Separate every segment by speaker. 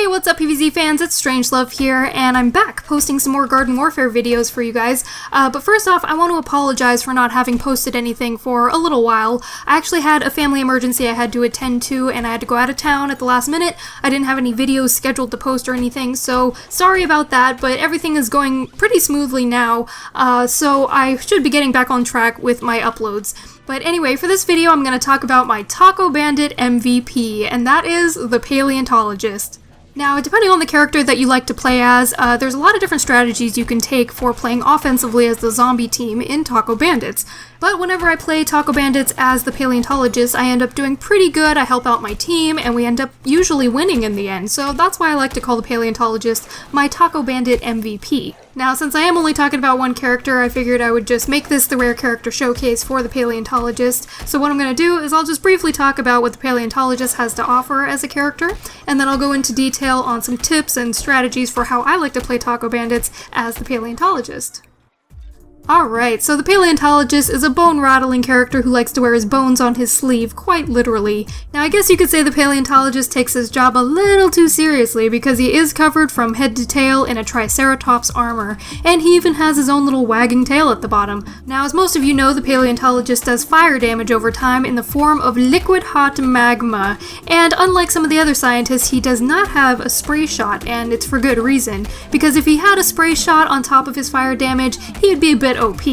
Speaker 1: Hey, what's up PvZ fans, it's StrangeLuv here, and I'm back posting some more Garden Warfare videos for you guys. But first off, I want to apologize for not having posted anything for a little while. I actually had a family emergency I had to attend to, and I had to go out of town at the last minute. I didn't have any videos scheduled to post or anything, so sorry about that, but everything is going pretty smoothly now, so I should be getting back on track with my uploads. But anyway, for this video I'm going to talk about my Taco Bandit MVP, and that is the Paleontologist. Now, depending on the character that you like to play as, there's a lot of different strategies you can take for playing offensively as the zombie team in Taco Bandits. But whenever I play Taco Bandits as the Paleontologist, I end up doing pretty good, I help out my team, and we end up usually winning in the end. So that's why I like to call the Paleontologist my Taco Bandit MVP. Now, since I am only talking about one character, I figured I would just make this the rare character showcase for the Paleontologist. So what I'm going to do is I'll just briefly talk about what the Paleontologist has to offer as a character, and then I'll go into detail on some tips and strategies for how I like to play Taco Bandits as the Paleontologist. Alright, so the Paleontologist is a bone-rattling character who likes to wear his bones on his sleeve, quite literally. Now I guess you could say the Paleontologist takes his job a little too seriously because he is covered from head to tail in a Triceratops armor, and he even has his own little wagging tail at the bottom. Now as most of you know, the Paleontologist does fire damage over time in the form of liquid hot magma, and unlike some of the other scientists, he does not have a spray shot, and it's for good reason, because if he had a spray shot on top of his fire damage, he'd be a bit OP.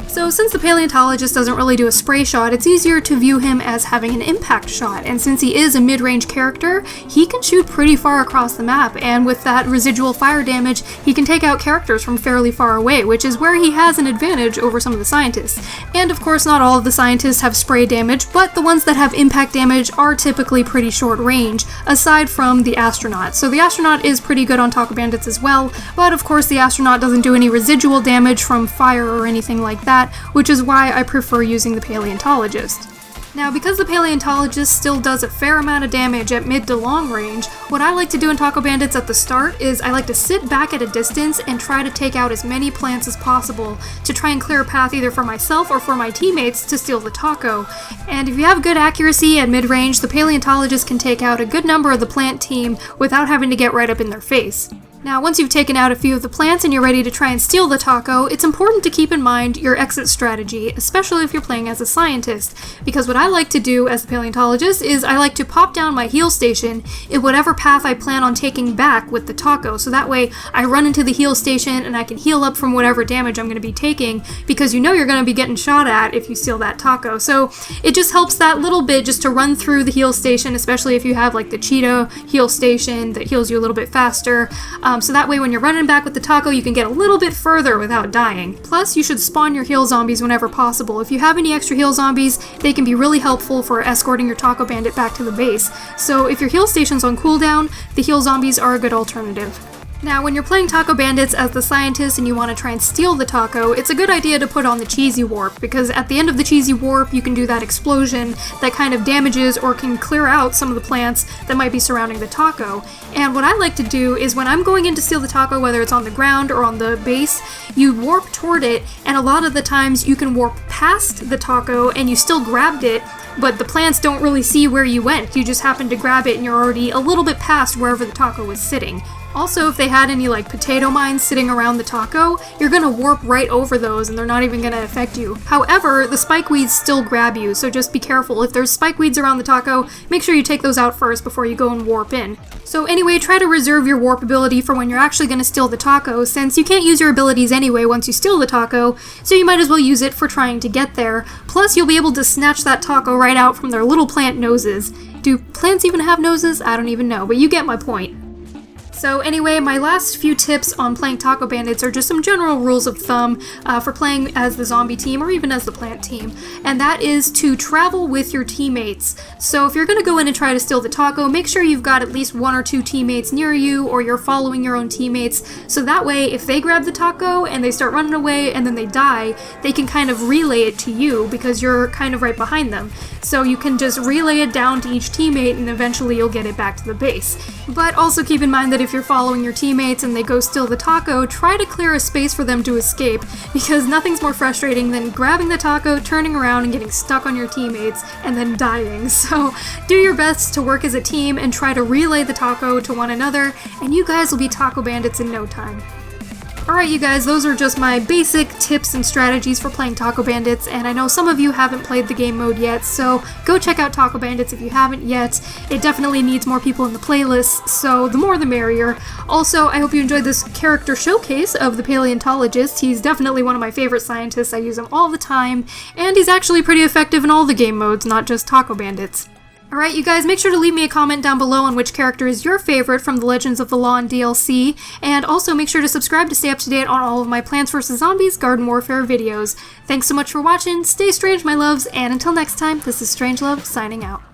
Speaker 1: So since the Paleontologist doesn't really do a spray shot, it's easier to view him as having an impact shot, and since he is a mid-range character, he can shoot pretty far across the map, and with that residual fire damage, he can take out characters from fairly far away, which is where he has an advantage over some of the scientists. And of course, not all of the scientists have spray damage, but the ones that have impact damage are typically pretty short range, aside from the astronaut. So the astronaut is pretty good on Taco Bandits as well, but of course the astronaut doesn't do any residual damage from fire or anything like that, which is why I prefer using the Paleontologist. Now, because the Paleontologist still does a fair amount of damage at mid to long range, what I like to do in Taco Bandits at the start is I like to sit back at a distance and try to take out as many plants as possible to try and clear a path either for myself or for my teammates to steal the taco. And if you have good accuracy at mid-range, the Paleontologist can take out a good number of the plant team without having to get right up in their face. Now, once you've taken out a few of the plants and you're ready to try and steal the taco, it's important to keep in mind your exit strategy, especially if you're playing as a scientist, because what I like to do as the Paleontologist is I like to pop down my heal station in whatever path I plan on taking back with the taco, so that way I run into the heal station and I can heal up from whatever damage I'm going to be taking, because you know you're going to be getting shot at if you steal that taco. So it just helps that little bit just to run through the heal station, especially if you have like the cheetah heal station that heals you a little bit faster. So that way when you're running back with the taco, you can get a little bit further without dying. Plus, you should spawn your heal zombies whenever possible. If you have any extra heal zombies, they can be really helpful for escorting your Taco Bandit back to the base. So if your heal station's on cooldown, the heal zombies are a good alternative. Now, when you're playing Taco Bandits as the scientist and you want to try and steal the taco, it's a good idea to put on the cheesy warp, because at the end of the cheesy warp, you can do that explosion that kind of damages or can clear out some of the plants that might be surrounding the taco. And what I like to do is when I'm going in to steal the taco, whether it's on the ground or on the base, you warp toward it, and a lot of the times you can warp past the taco and you still grabbed it, but the plants don't really see where you went. You just happen to grab it and you're already a little bit past wherever the taco was sitting. Also, if they had any like potato mines sitting around the taco, you're gonna warp right over those and they're not even gonna affect you. However, the spikeweeds still grab you, so just be careful. If there's spikeweeds around the taco, make sure you take those out first before you go and warp in. So anyway, try to reserve your warp ability for when you're actually gonna steal the taco, since you can't use your abilities anyway once you steal the taco, so you might as well use it for trying to get there. Plus, you'll be able to snatch that taco right out from their little plant noses. Do plants even have noses? I don't even know, but you get my point. So anyway, my last few tips on playing Taco Bandits are just some general rules of thumb for playing as the zombie team or even as the plant team, and that is to travel with your teammates. So if you're going to go in and try to steal the taco, make sure you've got at least one or two teammates near you, or you're following your own teammates, so that way if they grab the taco and they start running away and then they die, they can kind of relay it to you because you're kind of right behind them. so you can just relay it down to each teammate and eventually you'll get it back to the base. But also keep in mind that if you're following your teammates and they go steal the taco, try to clear a space for them to escape, because nothing's more frustrating than grabbing the taco, turning around and getting stuck on your teammates, and then dying. So do your best to work as a team and try to relay the taco to one another, and you guys will be Taco Bandits in no time. Alright you guys, those are just my basic tips and strategies for playing Taco Bandits, and I know some of you haven't played the game mode yet, so go check out Taco Bandits if you haven't yet. It definitely needs more people in the playlist, so the more the merrier. Also, I hope you enjoyed this character showcase of the Paleontologist. He's definitely one of my favorite scientists, I use him all the time, and he's actually pretty effective in all the game modes, not just Taco Bandits. Alright you guys, make sure to leave me a comment down below on which character is your favorite from the Legends of the Law and DLC, and also make sure to subscribe to stay up to date on all of my Plants vs. Zombies Garden Warfare videos. Thanks so much for watching, stay strange my loves, and until next time, this is StrangeLuv signing out.